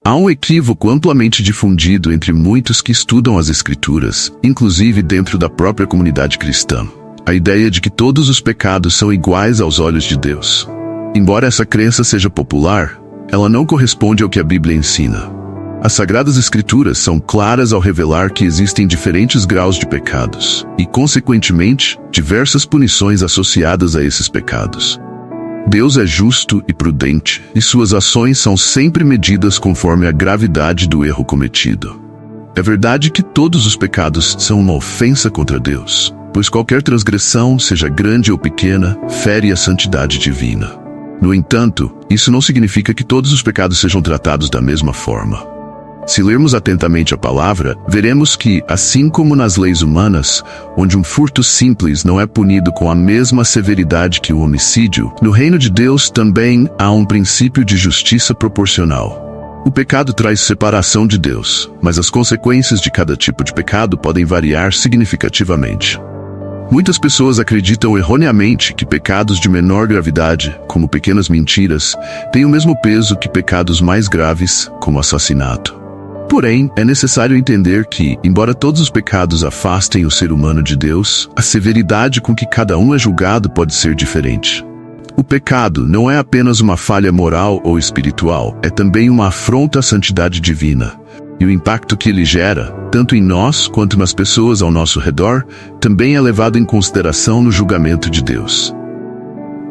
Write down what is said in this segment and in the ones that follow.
Há um equívoco amplamente difundido entre muitos que estudam as Escrituras, inclusive dentro da própria comunidade cristã. A ideia de que todos os pecados são iguais aos olhos de Deus. Embora essa crença seja popular, ela não corresponde ao que a Bíblia ensina. As Sagradas Escrituras são claras ao revelar que existem diferentes graus de pecados e, consequentemente, diversas punições associadas a esses pecados. Deus é justo e prudente, e suas ações são sempre medidas conforme a gravidade do erro cometido. É verdade que todos os pecados são uma ofensa contra Deus, pois qualquer transgressão, seja grande ou pequena, fere a santidade divina. No entanto, isso não significa que todos os pecados sejam tratados da mesma forma. Se lermos atentamente a palavra, veremos que, assim como nas leis humanas, onde um furto simples não é punido com a mesma severidade que o homicídio, no reino de Deus também há um princípio de justiça proporcional. O pecado traz separação de Deus, mas as consequências de cada tipo de pecado podem variar significativamente. Muitas pessoas acreditam erroneamente que pecados de menor gravidade, como pequenas mentiras, têm o mesmo peso que pecados mais graves, como assassinato. Porém, é necessário entender que, embora todos os pecados afastem o ser humano de Deus, a severidade com que cada um é julgado pode ser diferente. O pecado não é apenas uma falha moral ou espiritual, é também uma afronta à santidade divina. E o impacto que ele gera, tanto em nós quanto nas pessoas ao nosso redor, também é levado em consideração no julgamento de Deus.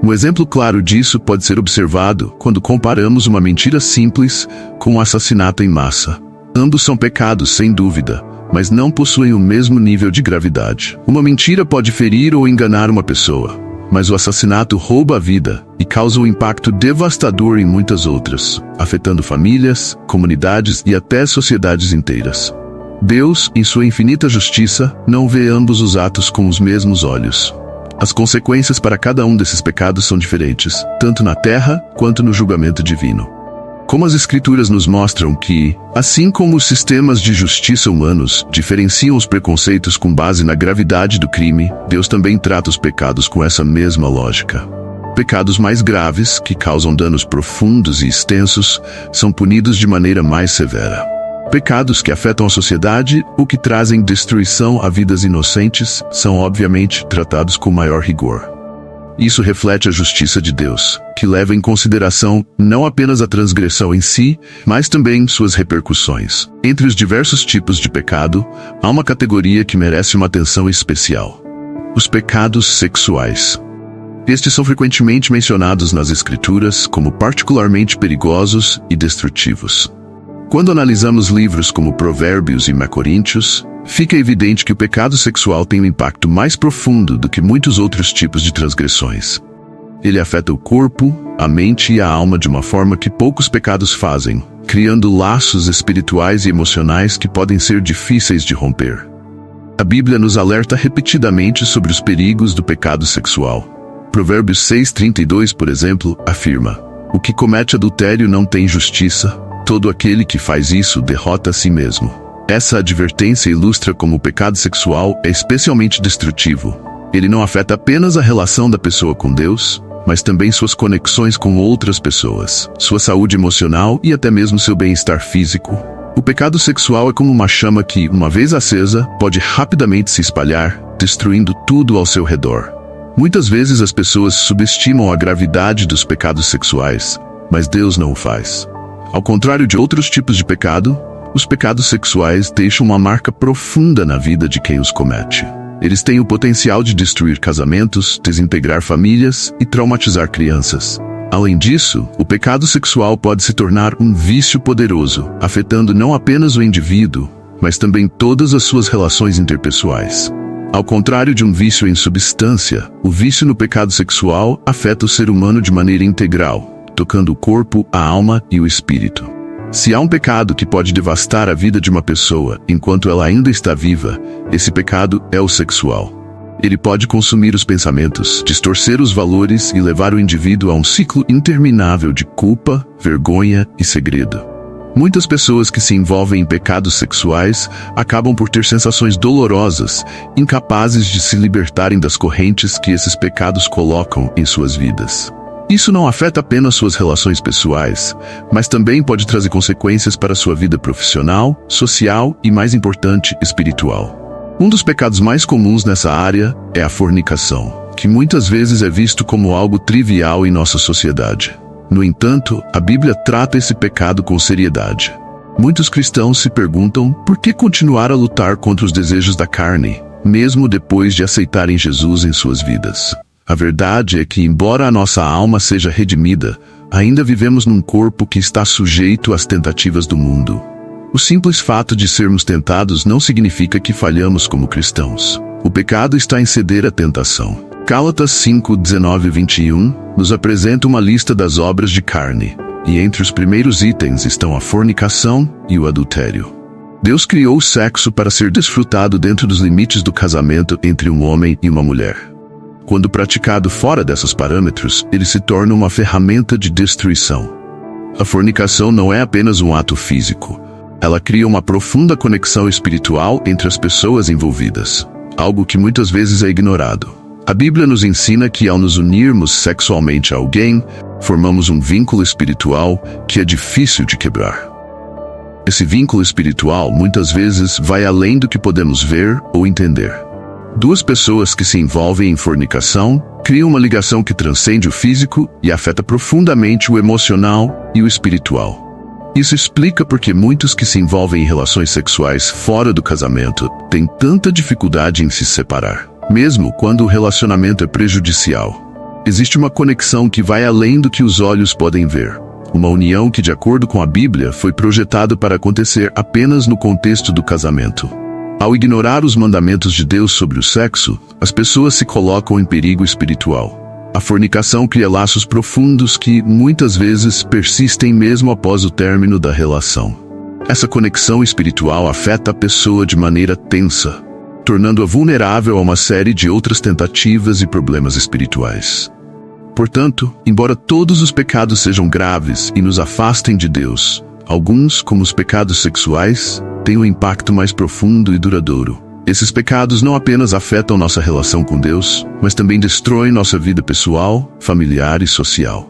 Um exemplo claro disso pode ser observado quando comparamos uma mentira simples com um assassinato em massa. Ambos são pecados, sem dúvida, mas não possuem o mesmo nível de gravidade. Uma mentira pode ferir ou enganar uma pessoa, mas o assassinato rouba a vida e causa um impacto devastador em muitas outras, afetando famílias, comunidades e até sociedades inteiras. Deus, em sua infinita justiça, não vê ambos os atos com os mesmos olhos. As consequências para cada um desses pecados são diferentes, tanto na terra quanto no julgamento divino. Como as Escrituras nos mostram que, assim como os sistemas de justiça humanos diferenciam os preconceitos com base na gravidade do crime, Deus também trata os pecados com essa mesma lógica. Pecados mais graves, que causam danos profundos e extensos, são punidos de maneira mais severa. Pecados que afetam a sociedade ou que trazem destruição a vidas inocentes são obviamente tratados com maior rigor. Isso reflete a justiça de Deus, que leva em consideração não apenas a transgressão em si, mas também suas repercussões. Entre os diversos tipos de pecado, há uma categoria que merece uma atenção especial: os pecados sexuais. Estes são frequentemente mencionados nas Escrituras como particularmente perigosos e destrutivos. Quando analisamos livros como Provérbios e Coríntios, fica evidente que o pecado sexual tem um impacto mais profundo do que muitos outros tipos de transgressões. Ele afeta o corpo, a mente e a alma de uma forma que poucos pecados fazem, criando laços espirituais e emocionais que podem ser difíceis de romper. A Bíblia nos alerta repetidamente sobre os perigos do pecado sexual. Provérbios 6:32, por exemplo, afirma: "O que comete adultério não tem justiça, todo aquele que faz isso derrota a si mesmo." Essa advertência ilustra como o pecado sexual é especialmente destrutivo. Ele não afeta apenas a relação da pessoa com Deus, mas também suas conexões com outras pessoas, sua saúde emocional e até mesmo seu bem-estar físico. O pecado sexual é como uma chama que, uma vez acesa, pode rapidamente se espalhar, destruindo tudo ao seu redor. Muitas vezes as pessoas subestimam a gravidade dos pecados sexuais, mas Deus não o faz. Ao contrário de outros tipos de pecado, os pecados sexuais deixam uma marca profunda na vida de quem os comete. Eles têm o potencial de destruir casamentos, desintegrar famílias e traumatizar crianças. Além disso, o pecado sexual pode se tornar um vício poderoso, afetando não apenas o indivíduo, mas também todas as suas relações interpessoais. Ao contrário de um vício em substância, o vício no pecado sexual afeta o ser humano de maneira integral, tocando o corpo, a alma e o espírito. Se há um pecado que pode devastar a vida de uma pessoa enquanto ela ainda está viva, esse pecado é o sexual. Ele pode consumir os pensamentos, distorcer os valores e levar o indivíduo a um ciclo interminável de culpa, vergonha e segredo. Muitas pessoas que se envolvem em pecados sexuais acabam por ter sensações dolorosas, incapazes de se libertarem das correntes que esses pecados colocam em suas vidas. Isso não afeta apenas suas relações pessoais, mas também pode trazer consequências para sua vida profissional, social e, mais importante, espiritual. Um dos pecados mais comuns nessa área é a fornicação, que muitas vezes é visto como algo trivial em nossa sociedade. No entanto, a Bíblia trata esse pecado com seriedade. Muitos cristãos se perguntam por que continuar a lutar contra os desejos da carne, mesmo depois de aceitarem Jesus em suas vidas. A verdade é que, embora a nossa alma seja redimida, ainda vivemos num corpo que está sujeito às tentativas do mundo. O simples fato de sermos tentados não significa que falhamos como cristãos. O pecado está em ceder à tentação. Gálatas 5, 19 e 21 nos apresenta uma lista das obras de carne, e entre os primeiros itens estão a fornicação e o adultério. Deus criou o sexo para ser desfrutado dentro dos limites do casamento entre um homem e uma mulher. Quando praticado fora desses parâmetros, ele se torna uma ferramenta de destruição. A fornicação não é apenas um ato físico. Ela cria uma profunda conexão espiritual entre as pessoas envolvidas, algo que muitas vezes é ignorado. A Bíblia nos ensina que ao nos unirmos sexualmente a alguém, formamos um vínculo espiritual que é difícil de quebrar. Esse vínculo espiritual muitas vezes vai além do que podemos ver ou entender. Duas pessoas que se envolvem em fornicação criam uma ligação que transcende o físico e afeta profundamente o emocional e o espiritual. Isso explica por que muitos que se envolvem em relações sexuais fora do casamento têm tanta dificuldade em se separar, mesmo quando o relacionamento é prejudicial. Existe uma conexão que vai além do que os olhos podem ver. Uma união que, de acordo com a Bíblia, foi projetada para acontecer apenas no contexto do casamento. Ao ignorar os mandamentos de Deus sobre o sexo, as pessoas se colocam em perigo espiritual. A fornicação cria laços profundos que, muitas vezes, persistem mesmo após o término da relação. Essa conexão espiritual afeta a pessoa de maneira tensa, tornando-a vulnerável a uma série de outras tentativas e problemas espirituais. Portanto, embora todos os pecados sejam graves e nos afastem de Deus, alguns, como os pecados sexuais, têm um impacto mais profundo e duradouro. Esses pecados não apenas afetam nossa relação com Deus, mas também destroem nossa vida pessoal, familiar e social.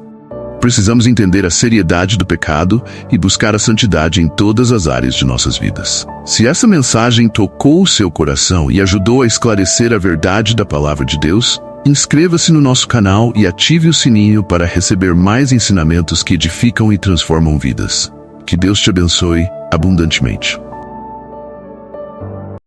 Precisamos entender a seriedade do pecado e buscar a santidade em todas as áreas de nossas vidas. Se essa mensagem tocou o seu coração e ajudou a esclarecer a verdade da palavra de Deus, inscreva-se no nosso canal e ative o sininho para receber mais ensinamentos que edificam e transformam vidas. Que Deus te abençoe abundantemente.